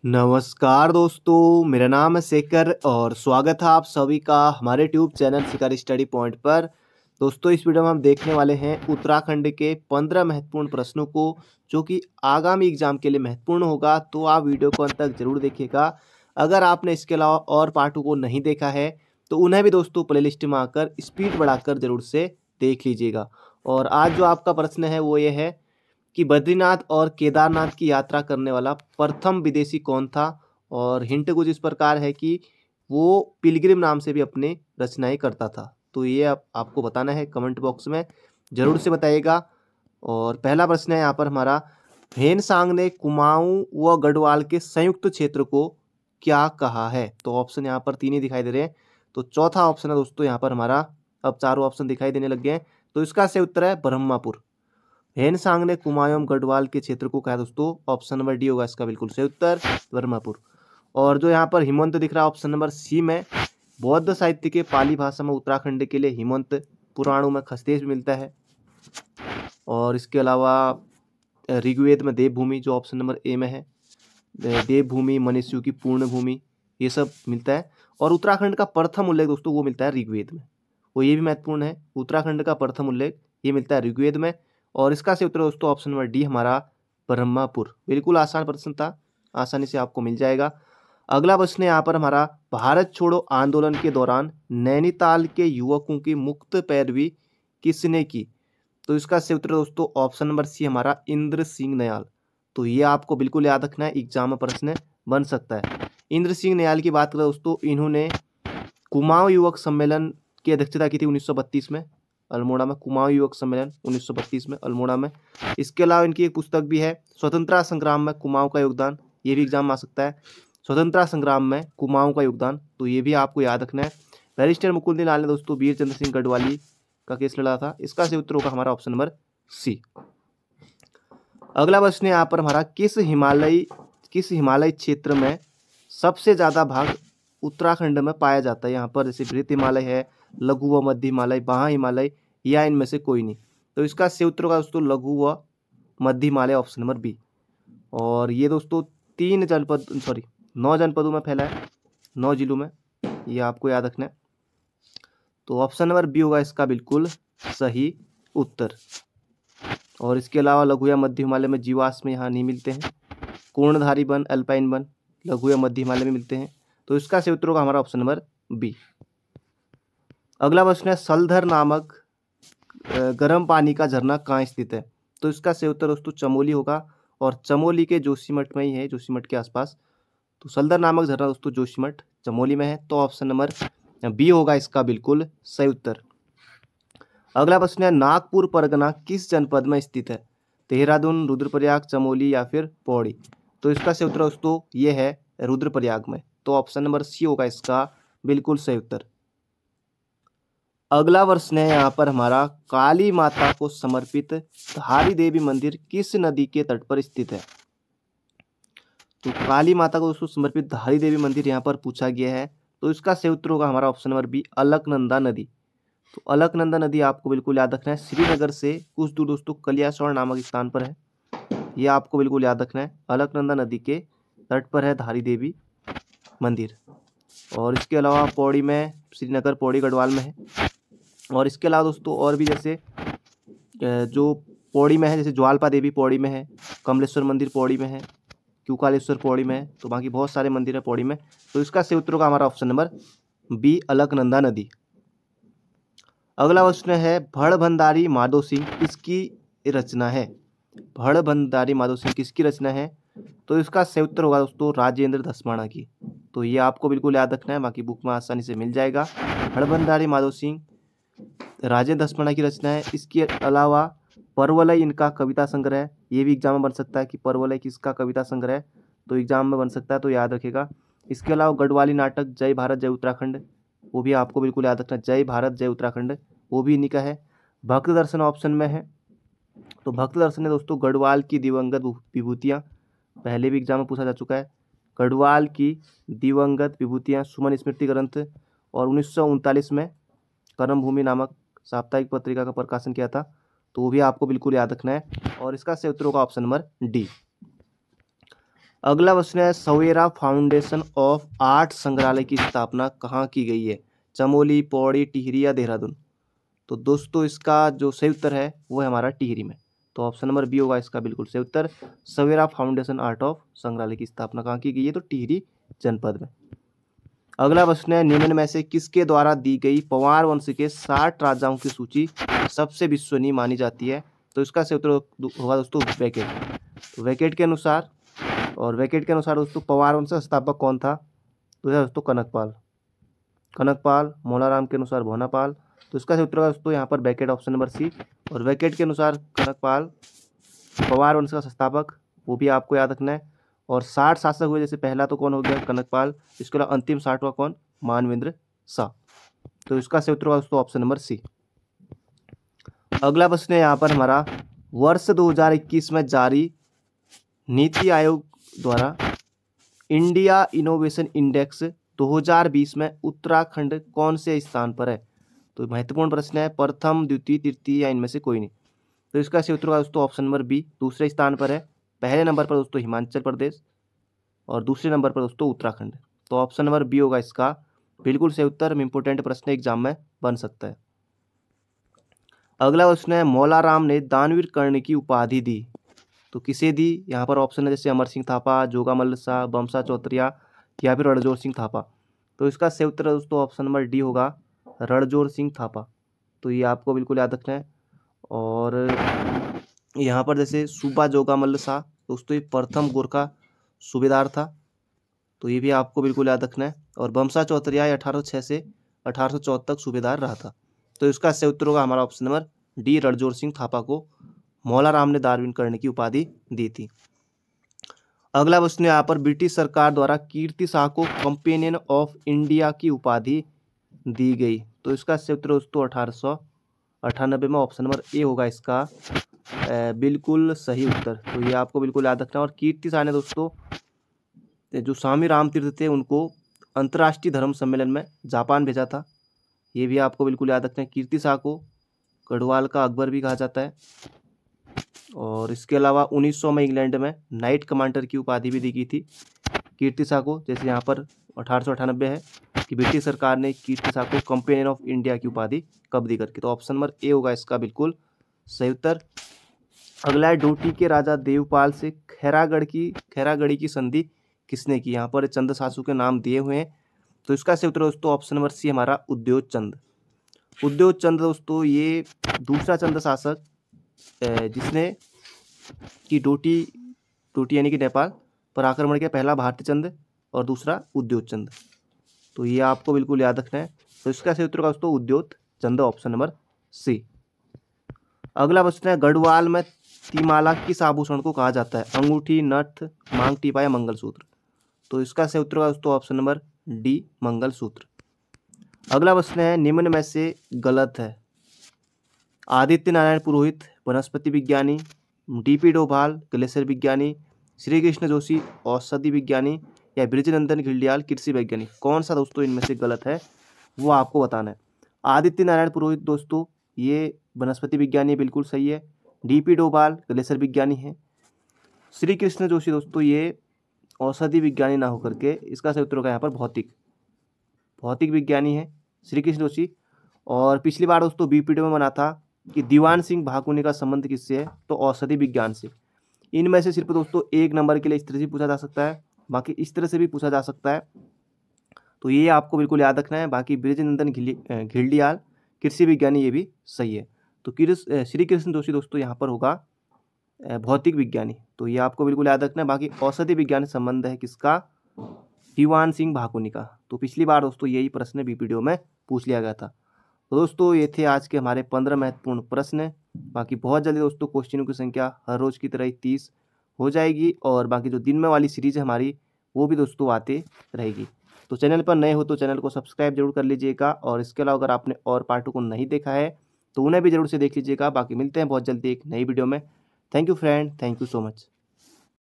नमस्कार दोस्तों, मेरा नाम है शेखर और स्वागत है आप सभी का हमारे ट्यूब चैनल शिकारी स्टडी पॉइंट पर। दोस्तों, इस वीडियो में हम देखने वाले हैं उत्तराखंड के 15 महत्वपूर्ण प्रश्नों को, जो कि आगामी एग्जाम के लिए महत्वपूर्ण होगा। तो आप वीडियो को अंत तक जरूर देखिएगा। अगर आपने इसके अलावा और पार्टों को नहीं देखा है तो उन्हें भी दोस्तों प्लेलिस्ट में आकर स्पीड बढ़ाकर जरूर से देख लीजिएगा। और आज जो आपका प्रश्न है वो ये है कि बद्रीनाथ और केदारनाथ की यात्रा करने वाला प्रथम विदेशी कौन था। और हिंट कुछ इस प्रकार है कि वो पिलग्रिम नाम से भी अपनी रचनाएं करता था। तो ये आपको बताना है, कमेंट बॉक्स में जरूर से बताइएगा। और पहला प्रश्न है यहाँ पर हमारा, भेनसांग ने कुमाऊं व गढ़वाल के संयुक्त क्षेत्र को क्या कहा है। तो ऑप्शन यहाँ पर तीन ही दिखाई दे रहे हैं। तो चौथा ऑप्शन है दोस्तों यहाँ पर हमारा, अब चारों ऑप्शन दिखाई देने लग गए हैं। तो इसका सही उत्तर है ब्रह्मपुर। भेनसांग ने कुमाऊं गढ़वाल के क्षेत्र को कहा दोस्तों, ऑप्शन नंबर डी होगा इसका बिल्कुल सही उत्तर, ब्रह्मपुर। और जो यहाँ पर हिमवंत दिख रहा है ऑप्शन नंबर सी में, बौद्ध साहित्य के पाली भाषा में उत्तराखंड के लिए हिमवंत, पुराणों में खसतेश भी मिलता है। और इसके अलावा ऋग्वेद में देवभूमि जो ऑप्शन नंबर ए में है, देवभूमि, मनुष्यों की पूर्ण भूमि, ये सब मिलता है। और उत्तराखंड का प्रथम उल्लेख दोस्तों वो मिलता है ऋग्वेद में, वो ये भी महत्वपूर्ण है। उत्तराखंड का प्रथम उल्लेख ये मिलता है ऋग्वेद में। और इसका सही उत्तर दोस्तों ऑप्शन नंबर डी हमारा ब्रह्मपुर। बिल्कुल आसान प्रश्न था, आसानी से आपको मिल जाएगा। अगला प्रश्न है यहाँ पर हमारा, भारत छोड़ो आंदोलन के दौरान नैनीताल के युवकों की मुक्त पैरवी किसने की। तो इसका सही उत्तर दोस्तों ऑप्शन नंबर सी हमारा इंद्र सिंह नयाल। तो ये आपको बिल्कुल याद रखना है, एग्जाम में प्रश्न बन सकता है। इंद्र सिंह नयाल की बात करें दोस्तों, इन्होंने कुमाऊं युवक सम्मेलन की अध्यक्षता की थी 1932 में अल्मोड़ा में। कुमाऊं युवक सम्मेलन 1932 में अल्मोड़ा में। इसके अलावा इनकी एक पुस्तक भी है, स्वतंत्रता संग्राम में कुमाऊं का योगदान, ये भी एग्जाम में आ सकता है, स्वतंत्रता संग्राम में कुमाऊं का योगदान। तो ये भी आपको याद रखना है। बैरिस्टर मुकुंद लाल ने दोस्तों वीर चंद्र सिंह गढ़वाली का केस लड़ा था। इसका सही उत्तर होगा हमारा ऑप्शन नंबर सी। अगला प्रश्न यहाँ पर हमारा, किस हिमालय क्षेत्र में सबसे ज्यादा भाग उत्तराखंड में पाया जाता है। यहाँ पर जैसे बृहत हिमालय है, लघु व मध्य हिमालय, महा हिमालय, या इनमें से कोई नहीं। तो इसका सही उत्तर होगा दोस्तों लघु व मध्य हिमालय, ऑप्शन नंबर बी। और ये दोस्तों 9 जनपदों में फैला है, 9 जिलों में, ये आपको याद रखना है। तो ऑप्शन नंबर बी होगा इसका बिल्कुल सही उत्तर। और इसके अलावा लघु या मध्य हिमालय में जीवाश्म यहाँ नहीं मिलते हैं। कोणधारी वन, अल्पाइन वन लघु या मध्य हिमालय में मिलते हैं। तो इसका सही उत्तर होगा हमारा ऑप्शन नंबर बी। अगला प्रश्न है, सलधर नामक गर्म पानी का झरना कहाँ स्थित है। तो इसका सही उत्तर दोस्तों चमोली होगा। और चमोली के जोशीमठ में ही है, जोशीमठ के आसपास। तो सलधर नामक झरना दोस्तों जोशीमठ चमोली में है। तो ऑप्शन नंबर बी होगा इसका बिल्कुल सही उत्तर। अगला प्रश्न है, नागपुर परगना किस जनपद में स्थित है। देहरादून, रुद्रप्रयाग, चमोली या फिर पौड़ी। तो इसका सही उत्तर दोस्तों ये है रुद्रप्रयाग में। तो ऑप्शन नंबर सी होगा इसका बिल्कुल सही उत्तर। अगला प्रश्न है यहाँ पर हमारा, काली माता को समर्पित धारी देवी मंदिर किस नदी के तट पर स्थित है। तो काली माता को दोस्तों समर्पित धारी देवी मंदिर यहाँ पर पूछा गया है। तो इसका सही उत्तर होगा हमारा ऑप्शन नंबर बी, अलकनंदा नदी। तो अलकनंदा नदी आपको बिल्कुल याद रखना है, श्रीनगर से कुछ दूर दोस्तों कलियासौर नामक स्थान पर है। ये आपको बिल्कुल याद रखना है, अलकनंदा नदी के तट पर है धारी देवी मंदिर। और इसके अलावा पौड़ी में, श्रीनगर पौड़ी गढ़वाल में है। और इसके अलावा दोस्तों और भी जैसे जो पौड़ी में है, जैसे ज्वालपा देवी पौड़ी में है, कमलेश्वर मंदिर पौड़ी में है, क्यूकालेश्वर पौड़ी में है। तो बाकी बहुत सारे मंदिर है पौड़ी में। तो इसका सही उत्तर होगा हमारा ऑप्शन नंबर बी, अलकनंदा नदी। अगला प्रश्न है, भड़भंडारी माधो सिंह किसकी रचना है। भड़भंडारी माधो सिंह किसकी रचना है। तो इसका सही उत्तर होगा दोस्तों राजेंद्र धस्माना की। तो ये आपको बिल्कुल याद रखना है, बाकी बुक में आसानी से मिल जाएगा। भड़भंडारी माधो सिंह राजेंद्र धस्माना की रचना है। इसके अलावा परवलय इनका कविता संग्रह है, ये भी एग्जाम में बन सकता है कि परवलय किसका कविता संग्रह है। तो एग्जाम में बन सकता है, तो याद रखेगा। इसके अलावा गढ़वाली नाटक जय भारत जय उत्तराखंड, वो भी आपको बिल्कुल याद रखना, जय भारत जय उत्तराखंड, वो भी इन्हीं का है। भक्त दर्शन ऑप्शन में है। तो भक्त दर्शन है दोस्तों गढ़वाल की दिवंगत विभूतियाँ, पहले भी एग्जाम में पूछा जा चुका है। गढ़वाल की दिवंगत विभूतियाँ सुमन स्मृति ग्रंथ। और 1939 में कर्मभूमि नामक साप्ताहिक पत्रिका का प्रकाशन किया था। तो वो भी आपको बिल्कुल याद रखना है। और इसका सही उत्तर होगा ऑप्शन नंबर डी। अगला प्रश्न है सवेरा फाउंडेशन ऑफ आर्ट संग्रहालय की स्थापना कहाँ की गई है? चमोली, पौड़ी, टिहरी या देहरादून? तो दोस्तों इसका जो सही उत्तर है वो है हमारा टिहरी में। तो ऑप्शन नंबर बी होगा इसका बिल्कुल सही उत्तर। सवेरा फाउंडेशन आर्ट ऑफ संग्रहालय की स्थापना कहाँ की गई है? तो टिहरी जनपद में। अगला प्रश्न है निम्न में से किसके द्वारा दी गई पवार वंश के 60 राजाओं की सूची सबसे विश्वसनीय मानी जाती है? तो इसका सही उत्तर होगा दोस्तों वैकेट। तो वैकेट के अनुसार दोस्तों पवार वंश का स्थापक कौन था? तो यह दोस्तों कनकपाल, मोलाराम के अनुसार भोनापाल। तो इसका सही उत्तर होगा दोस्तों यहाँ पर वैकेट, ऑप्शन नंबर सी। और वैकेट के अनुसार कनकपाल पवार वंश का संस्थापक, वो भी आपको याद रखना है। और 60 शासक हुए, जैसे पहला तो कौन हो गया? कनकपाल। इसके अलावा अंतिम 60वां कौन? मानवेंद्र शाह। तो इसका सही उत्तर होगा दोस्तों ऑप्शन नंबर सी। अगला प्रश्न है यहाँ पर हमारा वर्ष 2021 में जारी नीति आयोग द्वारा इंडिया इनोवेशन इंडेक्स 2020 में उत्तराखंड कौन से स्थान पर है? तो महत्वपूर्ण प्रश्न है, प्रथम, द्वितीय, तृतीय या इनमें से कोई नहीं। तो इसका सही उत्तर होगा दोस्तों ऑप्शन नंबर बी, दूसरे स्थान पर है। पहले नंबर पर दोस्तों हिमाचल प्रदेश और दूसरे नंबर पर दोस्तों उत्तराखंड। तो ऑप्शन नंबर बी होगा इसका बिल्कुल सही उत्तर। इंपोर्टेंट प्रश्न एग्जाम में बन सकता है। अगला प्रश्न है मौलाराम ने दानवीर कर्ण की उपाधि दी, तो किसे दी? यहाँ पर ऑप्शन है जैसे अमर सिंह थापा, जोगामल्ल शाह, बमसा चौतरिया या फिर रणजोर सिंह थापा। तो इसका सही उत्तर दोस्तों ऑप्शन नंबर डी होगा, रणजोर सिंह थापा। तो ये आपको बिल्कुल याद रखना है। और यहाँ पर जैसे सूबा जोगामल्ल शाह दोस्तों ये प्रथम गोरखा सूबेदार था, तो ये भी आपको बिल्कुल याद रखना है। और बमसा चौतरिया 1806 से 1814 तक सूबेदार रहा था। तो इसका सही उत्तर होगा हमारा option number D, Ranjor Singh Thapa को मौलाराम ने दानवीर कर्ण की उपाधि दी थी। अगला प्रश्न यहाँ पर ब्रिटिश सरकार द्वारा कीर्ति शाह को कंपेनियन ऑफ इंडिया की उपाधि दी गई, तो इसका सही उत्तर दोस्तों 1898 में, ऑप्शन नंबर ए होगा इसका बिल्कुल सही उत्तर। तो ये आपको बिल्कुल याद रखना है। और कीर्ति शाह ने दोस्तों जो स्वामी राम तीर्थ थे उनको अंतर्राष्ट्रीय धर्म सम्मेलन में जापान भेजा था, ये भी आपको बिल्कुल याद रखना है। कीर्ति शाह को गढ़वाल का अकबर भी कहा जाता है। और इसके अलावा 1900 में इंग्लैंड में नाइट कमांडर की उपाधि भी दी गई थी कीर्ति शाह को, जैसे यहाँ पर 1898 है कि ब्रिटिश सरकार ने कीर्ति शाह को कंपेनियन ऑफ इंडिया की उपाधि कब दी करके। तो ऑप्शन नंबर ए होगा इसका बिल्कुल सही उत्तर। अगला है डोटी के राजा देवपाल से खैरागढ़ी की संधि किसने की? यहाँ पर चंद सासू के नाम दिए हुए हैं, तो इसका सही उत्तर दोस्तों ऑप्शन नंबर सी हमारा उद्योग चंद दोस्तों ये दूसरा चंद शासक जिसने कि डोटी यानी कि नेपाल पर आक्रमण किया, पहला भारतीय चंद और दूसरा उद्योग चंद। तो ये आपको बिल्कुल याद रखना है। तो इसका सही उत्तर होगा दोस्तों उद्योग चंद, ऑप्शन नंबर सी। अगला प्रश्न है गढ़वाल में तिमाला किस आभूषण को कहा जाता है? अंगूठी, नथ, मांग टीपा या मंगलसूत्र? तो इसका सही उत्तर होगा दोस्तों ऑप्शन नंबर डी, मंगलसूत्र। अगला प्रश्न है निम्न में से गलत है? आदित्य नारायण पुरोहित वनस्पति विज्ञानी, डीपी डोभाल ग्लेशियर विज्ञानी, श्री कृष्ण जोशी औषधि विज्ञानी या बृजनंदन घिल्डियाल कृषि वैज्ञानिक? कौन सा दोस्तों इनमें से गलत है वो आपको बताना है। आदित्य नारायण पुरोहित दोस्तों ये वनस्पति विज्ञानी बिल्कुल सही है। डीपी डोभाल ग्लेशियर विज्ञानी है। श्री कृष्ण जोशी दोस्तों ये औषधि विज्ञानी ना होकर के इसका सही उत्तर होगा यहाँ पर भौतिक विज्ञानी है श्री कृष्ण जोशी। और पिछली बार दोस्तों बीपीडीओ में बना था कि दीवान सिंह भाकुनी का संबंध किससे है? तो औषधि विज्ञान से। इनमें से सिर्फ दोस्तों एक नंबर के लिए इस तरह से पूछा जा सकता है, बाकी इस तरह से भी पूछा जा सकता है, तो ये आपको बिल्कुल याद रखना है। बाकी बृजनंदन घिल्डियाल कृषि विज्ञानी ये भी सही है। तो श्री कृष्ण जोशी दोस्तों यहाँ पर होगा भौतिक विज्ञानी, तो ये आपको बिल्कुल याद रखना है। बाकी औषधि विज्ञान संबंध है किसका? दीवान सिंह भाकुनी का। तो पिछली बार दोस्तों यही प्रश्न बीपीडीओ में पूछ लिया गया था। तो दोस्तों ये थे आज के हमारे 15 महत्वपूर्ण प्रश्न। बाकी बहुत जल्दी दोस्तों क्वेश्चनों की संख्या हर रोज़ की तरह ही 30 हो जाएगी, और बाकी जो दिन में वाली सीरीज है हमारी वो भी दोस्तों आते रहेगी। तो चैनल पर नए हो तो चैनल को सब्सक्राइब जरूर कर लीजिएगा, और इसके अलावा अगर आपने और पार्टों को नहीं देखा है तो उन्हें भी जरूर से देख लीजिएगा। बाकी मिलते हैं बहुत जल्दी एक नई वीडियो में। Thank you friend, thank you so much.